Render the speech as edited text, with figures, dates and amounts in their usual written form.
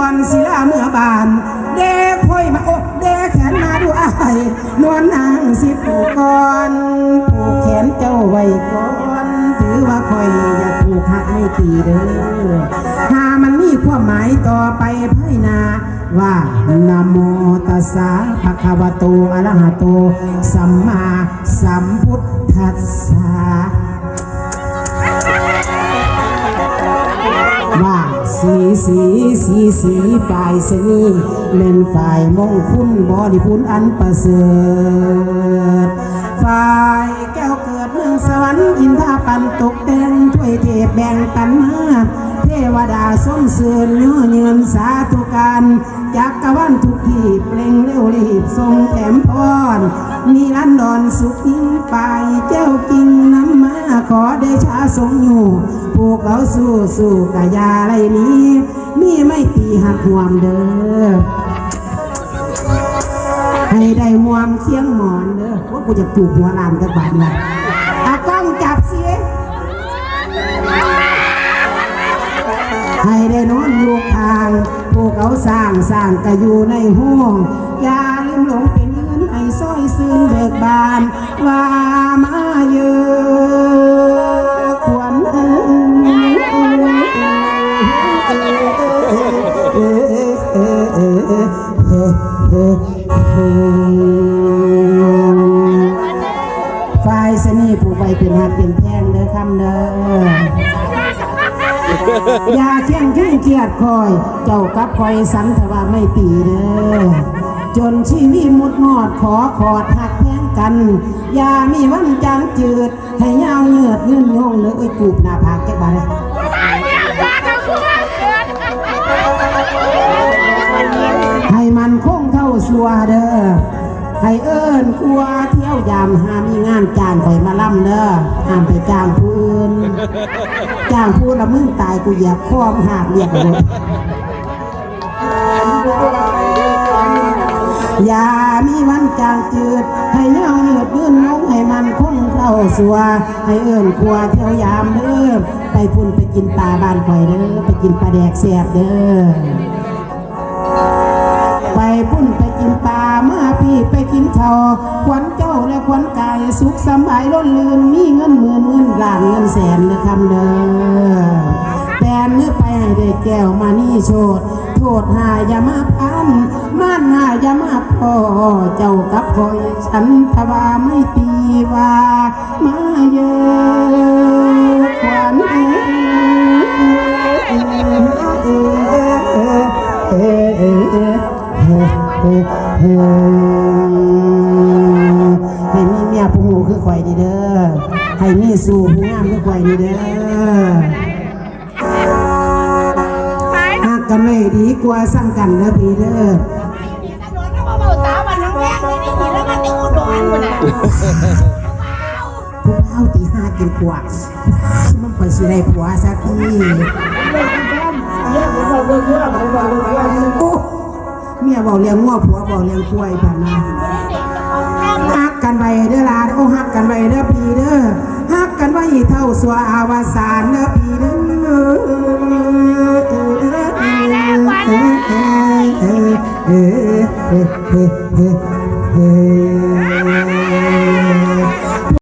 ก่อนศิลาเมื่อบานเด็กค่อยมาโอ้เด็กแขนมาดูอ้ายนวลนางสิผูกก่อนผูกแขนเจ้าไว้ก่อนถือว่าค่อยอยากผูกหักไม่ตีเด้อหามันมีความหมายต่อไปภายหน้าว่านะโมตัสสะภะคะวะโตอะระหะโตสัมมาสัมพุทธัสสะว่าสีฝ่ายสนีเป็นฝ่ายมงคลบริบูรณ์อันประเสริฐฝ่ายแก้วเกิดเมืองสวรรค์อินทาปันตกแต่งถ้วยเทพแบ่งปันมาเทวดาสมเสริญเนื้อเยือนสาธุการจักรวาลทุกที่เปล่งเร็วรีบทรงแถมพรมีรันดอนสุขยิ่งฝ่ายเจ้ากิ่งน้ำมาขอเดชะทรงอยู่ผูกเขาสู้กะยาไรนี้มีไม่ตีหักห่วงเด้อให้ได้ห่วงเคียงหมอนเด้อว่ากูจะจูบหัวลานกับบ้านละตากล้องจับเสียให้ได้นอนอยู่ทางผู้เขาสร้างก็อยู่ในห้องอย่าลืมหลงเป็นเงินให้ซ้อยซื่นเบิกบานว่ามาเยอะควรฝ่ายสนีผู้ไปเป็นหักเป็นแพงเด้อคำเด้อย่าเที่ยงเครียดคอยเจ้ากับคอยสันแต่ว่าไม่ตีเด้อจนชีวิตมุดมอดขอขอดหักแย่งกันอย่ามีวันจางจืดให้ยาวเหยือดเงื่อนงงเนื้อไอ้กูบหน้าผากแก่บ้านให้มันคงเท่าสัวเด้อให้เอิ้นกลัวเที่ยวยามหามีงานจ้างคอยมาล่ำเด้อห้ามไปจ้างผู้อื่นจ้างผู้ละมึงตายกูเหยียบข้อมหักเรียกรถอย่ามีวันจางจืดให้เงาเหยืดยื่นน้องให้มันคงเท่าสัวให้เอิ้นกลัวเที่ยวยามเด้อไปพุ่นไปกินปลาบ้านข่อยเด้อไปกินปลาแดกแซ่บเด้อไปพุ่นไปกินปลาเมื่อพี่ไปกินข้าวขวัญเจ้าและขวัญกายสุขสบายล้นลื่นมีเงินหมื่นเงินล้านเงินแสนนะคำเด้อแต่เนื้อไปให้ได้แก้วมานี่โชดโทษหาอย่ามาพันม่านหาอย่ามาพ่อเจ้ากับคอยฉันทว่าไม่ตีว่ามาเยอะขวัญให้มีเมียผู้หูคือข่อยดีเด้อให้มีสู่ผู้งามคือข่อยดีเด้อหักกันไม่ดีกว่าสั่งกันเด้อพี่เด้อผู้เฒ่าตีห้ากินขวดมันข่อยสิได้ผัวสักทีเมียบอกเลี้ยงงัวผัวบอกเลี้ยงกล้วยแบบนั้นฮักกันไว้เด้อลาโอ้ฮักกันไว้เด้อพี่เด้อฮักกันไว้เท่าสัวอาวสานเด้อพี่เด้อ